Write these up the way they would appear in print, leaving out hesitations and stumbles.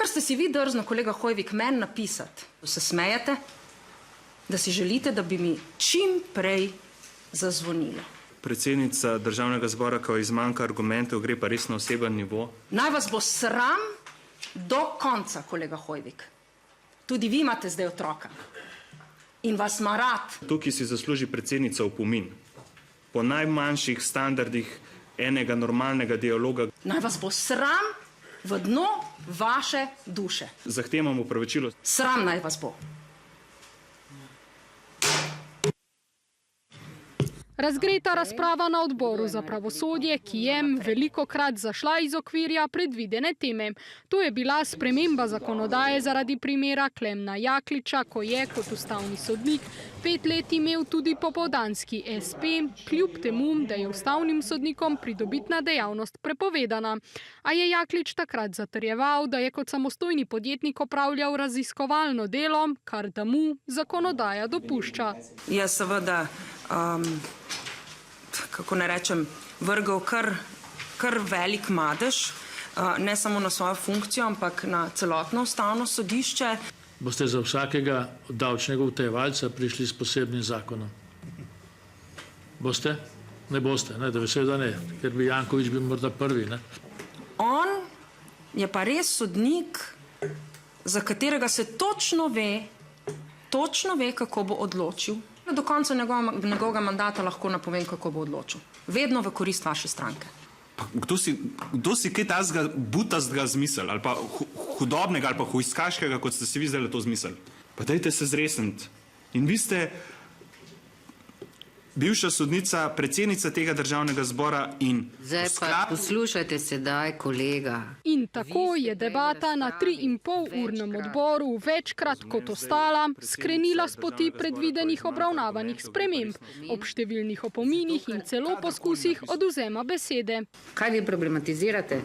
kar ste si vi drzni, kolega Hoivik, meni napisati, se smejete, da si želite, da bi mi čim prej zazvonilo. Predsednica Državnega zbora, ko izmanjka argumentov, gre pa res na oseben nivo. Naj vas bo sram do konca, kolega Hoivik. Tudi vi imate zdaj otroka. In vas ima rad. Tukaj si zasluži predsednica opomin. Po najmanjših standardih enega normalnega dialoga. Naj vas bo sram v dno vaše duše. Zahtevam opravičilo. Sram naj vas bo. Razgreta razprava na odboru za pravosodje, ki je velikokrat zašla iz okvirja predvidene teme. To je bila sprememba zakonodaje zaradi primera Klemna Jakliča, ko je kot ustavni sodnik 5 let imel tudi popoldanski SP, kljub temu, da je ustavnim sodnikom pridobitna dejavnost prepovedana. A je Jaklič takrat zatrjeval, da je kot samostojni podjetnik opravljal raziskovalno delo, kar da mu zakonodaja dopušča. Je seveda, kako ne rečem, vrgel kar velik madež, ne samo na svojo funkcijo, ampak na celotno ustavno sodišče. Boste za vsakega davčnega utajevalca prišli s posebnim zakonom? Boste? Ne boste, ne, da veseda ne, ker bi Janković bil morda prvi, ne? On je pa res sodnik, za katerega se točno ve, kako bo odločil. Do konca njegovega mandata lahko napovem, kako bo odločil. Vedno v korist vaše stranke. Pa kdo si kaj tazga butastega zmisel, ali pa hudobnega, ali pa hujskaškega, kot ste si vi zdaj to zmisel? Pa dajte se zresniti. In vi ste bivša sodnica, predsednica tega Državnega zbora in... Zdaj pa poslušajte sedaj, kolega. In tako je debata na 3,5-urnem odboru večkrat kot ostala skrenila s poti predvidenih obravnavanih sprememb, ob številnih opominih in celo poskusih odvzema besede. Kaj vi problematizirate?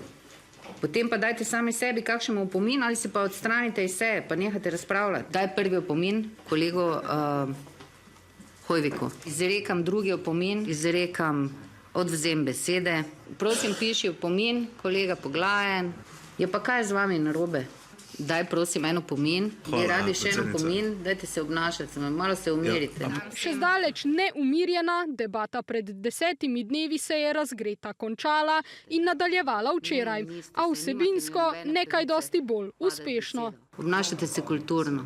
Potem pa dajte sami sebi kakšen opomin ali se pa odstranite iz seje, pa nehajte razpravljati. Daj prvi opomin kolegu Hoiviku. Izrekam drugi opomin, izrekam odvzem besede. Prosim, piši opomin, kolega Poglajen. Je pa kaj z vami narobe? Daj prosim en opomin. Bi radi še en opomin, dajte se obnašati, malo se umirite. Še zdaleč neumirjena debata pred 10 dnevi se je razgreta končala in nadaljevala včeraj, a vsebinsko nekaj dosti bolj uspešno. Obnašajte se kulturno.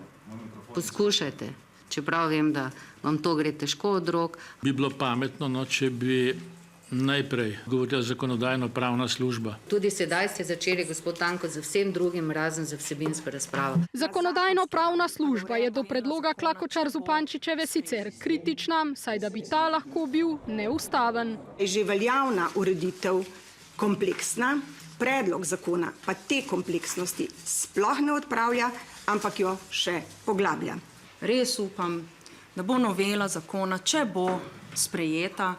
Poskušajte. Čeprav vem, da vam to gre težko od rok. Bi bilo pametno, če bi najprej govorila zakonodajno-pravna služba. Tudi sedaj ste začeli, gospod Tanko, z vsem drugim, razen za vsebinsko razpravo. Zakonodajno-pravna služba je do predloga Klakočar Zupančičeve sicer kritična, saj da bi ta lahko bil neustaven. Je že veljavna ureditev kompleksna, predlog zakona pa te kompleksnosti sploh ne odpravlja, ampak jo še poglablja. Res upam, da bo novela zakona, če bo sprejeta,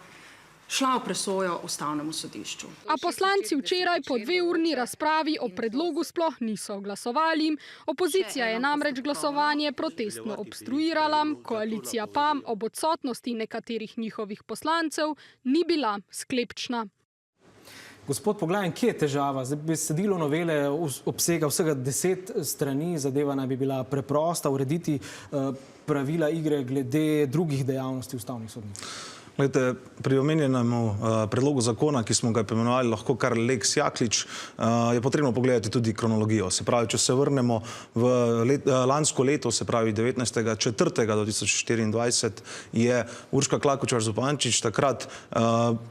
šla v presojo Ustavnemu sodišču. A poslanci včeraj po 2-urni razpravi o predlogu sploh niso glasovali. Opozicija je namreč glasovanje protestno obstruirala, koalicija pa ob odsotnosti nekaterih njihovih poslancev ni bila sklepčna. Gospod Poglajen, kje je težava? Besedilo novele obsega vsega 10 strani, zadeva naj bi bila preprosta, urediti pravila igre glede drugih dejavnosti ustavnih sodnikov. Glejte, pri omenjenemu predlogu zakona, ki smo ga imenovali lahko kar Lex Jaklič, je potrebno pogledati tudi kronologijo. Se pravi, če se vrnemo v lansko leto, se pravi 19.4.2024, je Urška Klakočar Zupančič takrat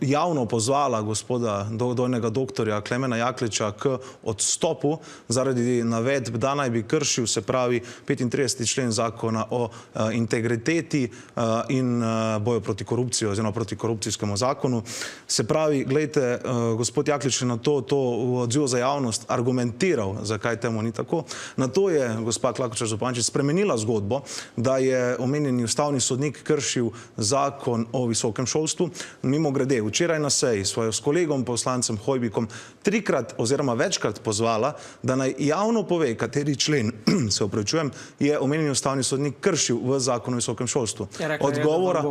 javno pozvala gospoda dojnega doktorja Klemena Jakliča k odstopu zaradi navedb, da naj bi kršil, se pravi 35. člen zakona o integriteti in boju proti korupciji oziroma proti korupcijskemu zakonu. Se pravi, gledajte, gospod Jaklič je na to v odzivu za javnost argumentiral, zakaj temu ni tako. Na to je gospa Klakočar Zupančič spremenila zgodbo, da je omenjeni ustavni sodnik kršil zakon o visokem šolstvu. Mimogrede, včeraj na seji svojo s kolegom poslancem Hoivikom 3-krat oziroma večkrat pozvala, da naj javno pove, kateri člen, se opravičujem, je omenjeni ustavni sodnik kršil v zakonu o visokem šolstvu. Odgovora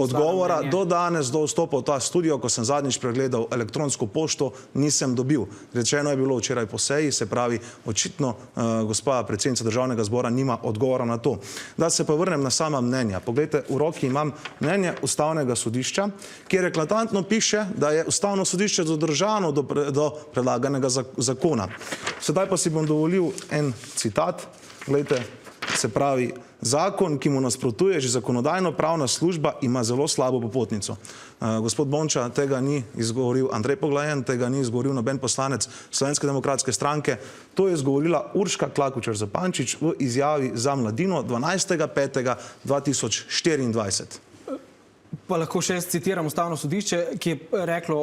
Odgovora do danes, do vstopa v ta studio, ko sem zadnjič pregledal elektronsko pošto, nisem dobil. Rečeno je bilo včeraj po seji, se pravi, očitno gospa predsednica Državnega zbora nima odgovora na to. Da se pa vrnem na sama mnenja. Poglejte, v roki imam mnenje Ustavnega sodišča, kjer eklatantno piše, da je Ustavno sodišče zadržano do predlaganega zakona. Sedaj pa si bom dovolil en citat. Glejte, se pravi, zakon, ki mu nasprotuje že zakonodajno-pravna služba, ima zelo slabo popotnico. Gospod Bonča, tega ni izgovoril Andrej Poglajen, tega ni izgovoril noben poslanec Slovenske demokratske stranke. To je izgovorila Urška Klakočar Zupančič v izjavi za Mladino 12.5.2024. Pa lahko še citiram Ustavno sodišče, ki je reklo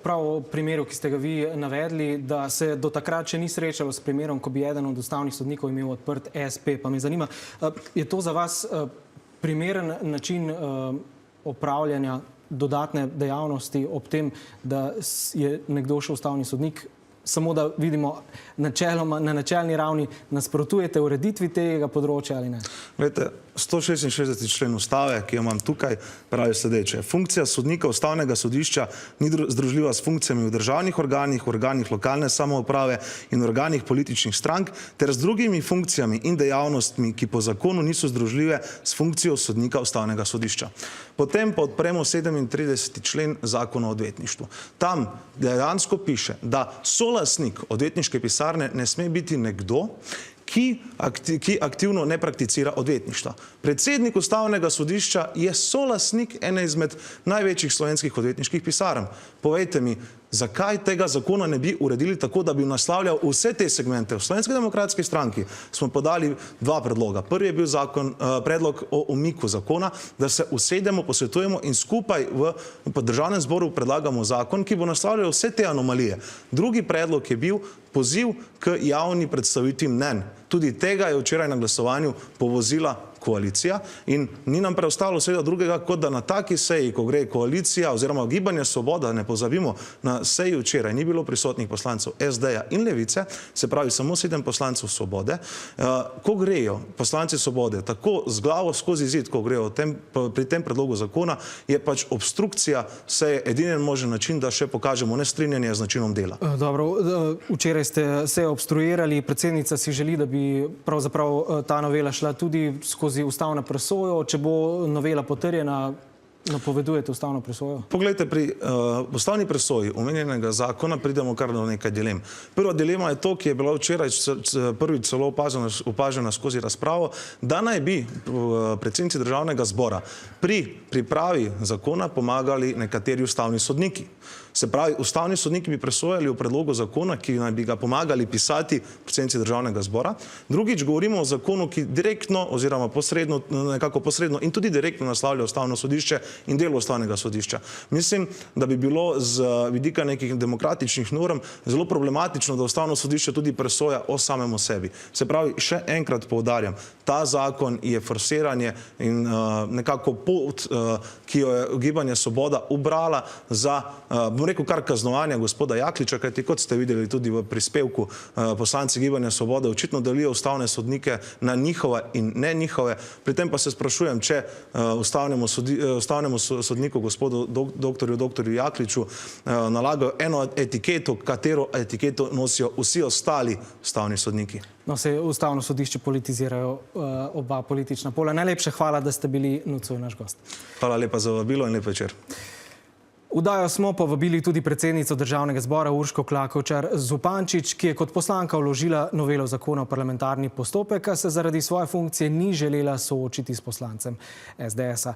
prav o primeru, ki ste ga vi navedli, da se do takrat še ni srečalo s primerom, ko bi eden od ustavnih sodnikov imel odprt SP. Pa me zanima, je to za vas primeren način opravljanja dodatne dejavnosti ob tem, da je nekdo še ustavni sodnik? Samo da vidimo, načeloma, na načelni ravni nasprotujete ureditvi tega področja ali ne? Glejte, 166. člen Ustave, ki jo imam tukaj, pravi sledeče. Funkcija sodnika Ustavnega sodišča ni združljiva s funkcijami v državnih organih, organih lokalne samouprave in organih političnih strank, ter z drugimi funkcijami in dejavnostmi, ki po zakonu niso združljive s funkcijo sodnika Ustavnega sodišča. Potem pa odpremo 37. člen Zakona o odvetništvu. Tam dejansko piše, da solastnik odvetniške pisarne ne sme biti nekdo, ki aktivno ne prakticira odvetništva. Predsednik Ustavnega sodišča je solastnik ene izmed največjih slovenskih odvetniških pisarn. Povejte mi, zakaj tega zakona ne bi uredili tako, da bi naslavljal vse te segmente? V Slovenski demokratski stranki smo podali dva predloga. Prvi je bil predlog o umiku zakona, da se usedemo, posvetujemo in skupaj v Državnem zboru predlagamo zakon, ki bo naslavljal vse te anomalije. Drugi predlog je bil poziv k javni predstavitvi mnenj. Tudi tega je včeraj na glasovanju povozila koalicija in ni nam preostalo seveda drugega, kot da na taki seji, ko gre koalicija oziroma Gibanje Svoboda, ne pozabimo, na seji včeraj ni bilo prisotnih poslancev SD-ja in Levice, se pravi samo 7 poslancev Svobode. Ko grejo poslanci Svobode tako z glavo skozi zid, ko grejo pri tem predlogu zakona, je pač obstrukcija seje edini možen način, da še pokažemo nestrinjanje z načinom dela. Dobro, včeraj ste se obstruirali, predsednica si želi, da bi pravzaprav ta novela šla tudi skozi ustavno presojo. Če bo novela potrjena, napovedujete ustavno presojo? Poglejte, pri ustavni presoji omenjenega zakona pridemo kar do nekaj dilem. Prva dilema je to, ki je bila včeraj prvič celo opažena skozi razpravo, da naj bi predsednici Državnega zbora pri pripravi zakona pomagali nekateri ustavni sodniki. Se pravi, ustavni sodniki bi presojali o predlogu zakona, ki naj bi ga pomagali pisati predsednici Državnega zbora. Drugič govorimo o zakonu, ki direktno oziroma posredno, nekako posredno in tudi direktno naslavlja Ustavno sodišče in delo Ustavnega sodišča. Mislim, da bi bilo z vidika nekih demokratičnih norm zelo problematično, da Ustavno sodišče tudi presoja o samem sebi. Se pravi, še enkrat poudarjam, ta zakon je forsiranje in nekako pot, ki jo je Gibanje Svoboda ubrala za, bom rekel, kar kaznovanja gospoda Jakliča, kajti kot ste videli tudi v prispevku, poslanci Gibanja Svobode očitno delijo ustavne sodnike na njihove in ne njihove. Pri tem pa se sprašujem, če ustavnemu sodniku, gospodu doktorju Jakliču, nalagajo eno etiketo, katero etiketo nosijo vsi ostali ustavni sodniki. No, se Ustavno sodišče politizirajo oba politična pola. Najlepša hvala, da ste bili nocoj naš gost. Hvala lepa za vabilo in lep večer. Vdajo smo povabili tudi predsednico Državnega zbora Urško Klakočar Zupančič, ki je kot poslanka vložila novelo zakona o parlamentarni postopek, a se zaradi svoje funkcije ni želela soočiti s poslancem SDS-a.